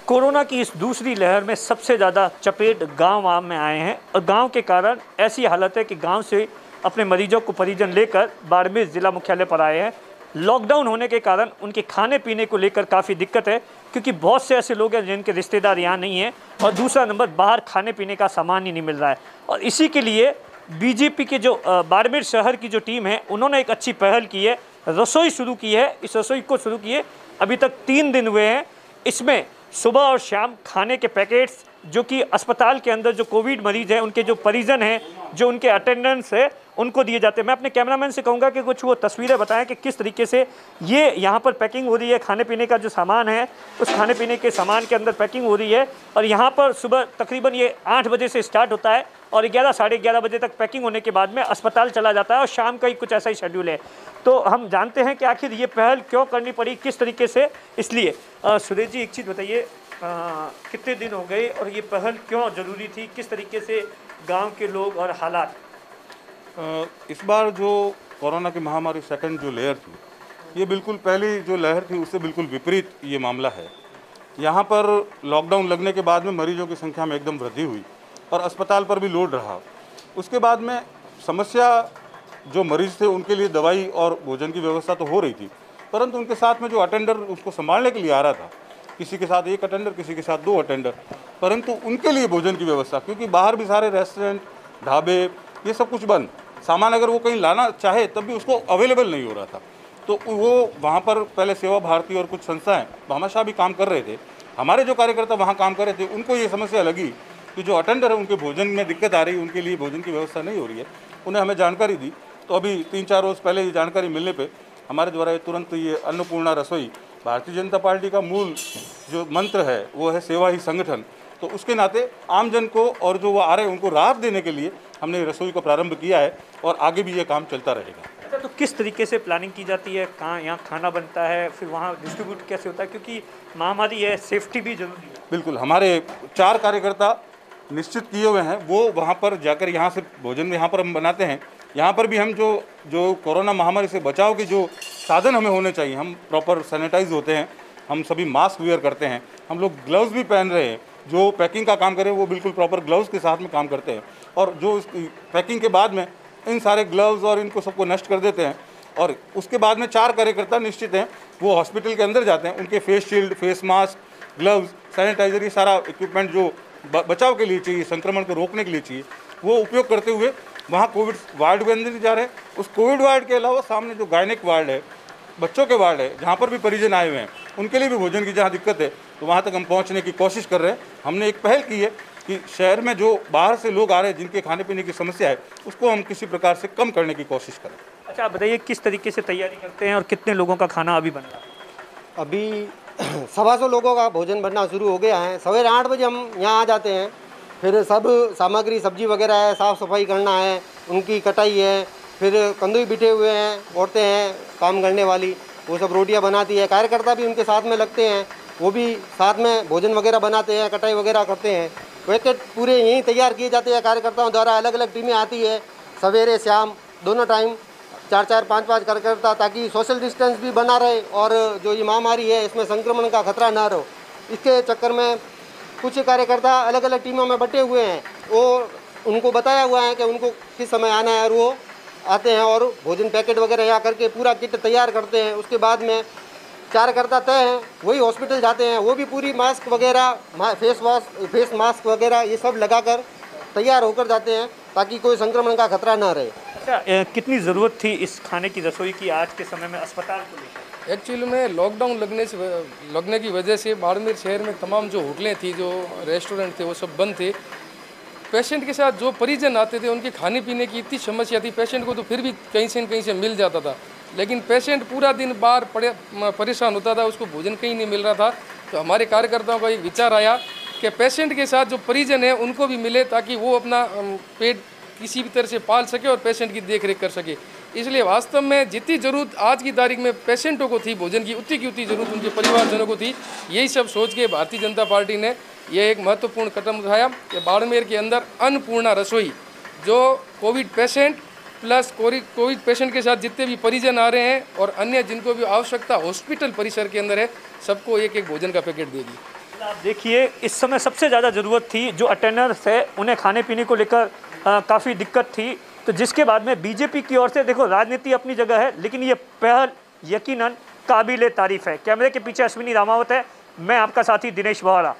Corona की इस दूसरी लहर में सबसे ज़्यादा चपेट गांव में आए हैं और गांव के कारण ऐसी हालत है कि गांव से अपने मरीजों को परिजन लेकर बाड़मेर ज़िला मुख्यालय पर आए हैं। लॉकडाउन होने के कारण उनके खाने पीने को लेकर काफ़ी दिक्कत है, क्योंकि बहुत से ऐसे लोग हैं जिनके रिश्तेदार यहाँ नहीं हैं, और दूसरा नंबर बाहर खाने पीने का सामान ही नहीं मिल रहा है। और इसी के लिए बीजेपी के जो बाड़मेर शहर की जो टीम है, उन्होंने एक अच्छी पहल की है, रसोई शुरू की है। इस रसोई को शुरू किए अभी तक 3 दिन हुए हैं। इसमें सुबह और शाम खाने के पैकेट्स, जो कि अस्पताल के अंदर जो कोविड मरीज हैं उनके जो परिजन हैं, जो उनके अटेंडेंट्स है, उनको दिए जाते हैं। मैं अपने कैमरामैन से कहूँगा कि कुछ वो तस्वीरें बताएं कि किस तरीके से ये यहाँ पर पैकिंग हो रही है। खाने पीने का जो सामान है, उस खाने पीने के सामान के अंदर पैकिंग हो रही है। और यहाँ पर सुबह तकरीबन ये 8 बजे से स्टार्ट होता है और 11 साढ़े 11 बजे तक पैकिंग होने के बाद में अस्पताल चला जाता है, और शाम का ही कुछ ऐसा ही शेड्यूल है। तो हम जानते हैं कि आखिर ये पहल क्यों करनी पड़ी, किस तरीके से। इसलिए सुरेश जी, एक चीज़ बताइए, कितने दिन हो गए और ये पहल क्यों ज़रूरी थी, किस तरीके से गांव के लोग और हालात? इस बार जो कोरोना की महामारी सेकंड जो लेयर थी, ये बिल्कुल पहली जो लहर थी उससे बिल्कुल विपरीत ये मामला है। यहाँ पर लॉकडाउन लगने के बाद में मरीजों की संख्या में एकदम वृद्धि हुई और अस्पताल पर भी लोड रहा। उसके बाद में समस्या, जो मरीज थे उनके लिए दवाई और भोजन की व्यवस्था तो हो रही थी, परंतु उनके साथ में जो अटेंडर उसको संभालने के लिए आ रहा था, किसी के साथ 1 अटेंडर, किसी के साथ 2 अटेंडर, परंतु उनके लिए भोजन की व्यवस्था, क्योंकि बाहर भी सारे रेस्टोरेंट, ढाबे, ये सब कुछ बंद। सामान अगर वो कहीं लाना चाहे तब भी उसको अवेलेबल नहीं हो रहा था। तो वो वहाँ पर पहले सेवा भारती और कुछ संस्थाएं भामाशाह भी काम कर रहे थे। हमारे जो कार्यकर्ता वहाँ काम कर रहे थे, उनको ये समस्या लगी कि जो अटेंडर है उनके भोजन में दिक्कत आ रही है, उनके लिए भोजन की व्यवस्था नहीं हो रही है। उन्हें हमें जानकारी दी, तो अभी 3-4 रोज़ पहले ये जानकारी मिलने पर हमारे द्वारा तुरंत ये अन्नपूर्णा रसोई, भारतीय जनता पार्टी का मूल जो मंत्र है वो है सेवा ही संगठन, तो उसके नाते आमजन को और जो वो आ रहे हैं उनको राहत देने के लिए हमने रसोई को प्रारंभ किया है और आगे भी ये काम चलता रहेगा। अच्छा, तो किस तरीके से प्लानिंग की जाती है, कहाँ यहाँ खाना बनता है, फिर वहाँ डिस्ट्रीब्यूट कैसे होता है, क्योंकि महामारी है, सेफ्टी भी जरूरी है? बिल्कुल, हमारे 4 कार्यकर्ता निश्चित किए हुए हैं, वो वहाँ पर जाकर यहाँ से भोजन यहाँ पर हम बनाते हैं। यहाँ पर भी हम जो कोरोना महामारी से बचाव के जो साधन हमें होने चाहिए, हम प्रॉपर सैनिटाइज होते हैं, हम सभी मास्क वेयर करते हैं, हम लोग ग्लव्स भी पहन रहे हैं। जो पैकिंग का काम करें वो बिल्कुल प्रॉपर ग्लव्स के साथ में काम करते हैं, और जो पैकिंग के बाद में इन सारे ग्लव्स और इनको सबको नष्ट कर देते हैं। और उसके बाद में 4 कार्यकर्ता निश्चित हैं, वो हॉस्पिटल के अंदर जाते हैं, उनके face shield, face mask, gloves, sanitiser, ये सारा इक्विपमेंट जो बचाव के लिए चाहिए, संक्रमण को रोकने के लिए चाहिए, वो उपयोग करते हुए वहाँ कोविड वार्ड के अंदर जा रहे हैं। उस कोविड वार्ड के अलावा सामने जो गायनिक वार्ड है, बच्चों के वार्ड है, जहाँ पर भी परिजन आए हुए हैं, उनके लिए भी भोजन की जहाँ दिक्कत है, तो वहाँ तक हम पहुँचने की कोशिश कर रहे हैं। हमने एक पहल की है कि शहर में जो बाहर से लोग आ रहे हैं, जिनके खाने पीने की समस्या है, उसको हम किसी प्रकार से कम करने की कोशिश करें। अच्छा, आप बताइए किस तरीके से तैयारी करते हैं और कितने लोगों का खाना अभी बन रहा है? अभी 125 लोगों का भोजन बनना शुरू हो गया है। सवेरे 8 बजे हम यहाँ आ जाते हैं, फिर सब सामग्री, सब्जी वगैरह है, साफ़ सफाई करना है, उनकी कटाई है, फिर कंदुई बिठे हुए हैं, औरतें हैं काम करने वाली, वो सब रोटियां बनाती है। कार्यकर्ता भी उनके साथ में लगते हैं, वो भी साथ में भोजन वगैरह बनाते हैं, कटाई वगैरह करते हैं। पैकेट पूरे यहीं तैयार किए जाते हैं कार्यकर्ताओं द्वारा। अलग अलग टीमें आती है, सवेरे शाम दोनों टाइम 4-4, 5-5 कार्यकर्ता, ताकि सोशल डिस्टेंस भी बना रहे और जो ये महामारी है इसमें संक्रमण का खतरा ना रहो। इसके चक्कर में कुछ कार्यकर्ता अलग अलग टीमों में बटे हुए हैं, वो उनको बताया हुआ है कि उनको किस समय आना है, और वो आते हैं और भोजन पैकेट वगैरह यहाँ करके पूरा किट तैयार करते हैं। उसके बाद में कार्यकर्ता तय हैं, वही हॉस्पिटल जाते हैं, वो भी पूरी मास्क वगैरह, फेस मास्क वगैरह ये सब लगाकर तैयार होकर जाते हैं, ताकि कोई संक्रमण का खतरा ना रहे। अच्छा, कितनी ज़रूरत थी इस खाने की रसोई की आज के समय में अस्पताल को लेकर? एक्चुअली में लॉकडाउन लगने की वजह से बाड़मेर शहर में तमाम जो होटलें थी, जो रेस्टोरेंट थे, वो सब बंद थे। पेशेंट के साथ जो परिजन आते थे उनके खाने पीने की इतनी समस्या थी। पेशेंट को तो फिर भी कहीं से मिल जाता था, लेकिन पेशेंट पूरा दिन बाहर परेशान होता था, उसको भोजन कहीं नहीं मिल रहा था। तो हमारे कार्यकर्ताओं का एक विचार आया कि पेशेंट के साथ जो परिजन है उनको भी मिले, ताकि वो अपना पेट किसी भी तरह से पाल सके और पेशेंट की देख रेख कर सके। इसलिए वास्तव में जितनी ज़रूरत आज की तारीख में पेशेंटों को थी भोजन की, उतनी की उतनी ज़रूरत उनके परिवारजनों को थी। यही सब सोच के भारतीय जनता पार्टी ने यह एक महत्वपूर्ण कदम उठाया कि बाड़मेर के अंदर अन्नपूर्णा रसोई, जो Covid patient plus Covid patient के साथ जितने भी परिजन आ रहे हैं और अन्य जिनको भी आवश्यकता हॉस्पिटल परिसर के अंदर है, सबको एक एक भोजन का पैकेट दे दी। आप देखिए, इस समय सबसे ज़्यादा ज़रूरत थी, जो अटेंडर्स है उन्हें खाने पीने को लेकर काफ़ी दिक्कत थी, तो जिसके बाद में बीजेपी की ओर से देखो राजनीति अपनी जगह है, लेकिन ये पहल यकीनन काबिल तारीफ है। कैमरे के पीछे अश्विनी रामावत है, मैं आपका साथी दिनेश बोहरा।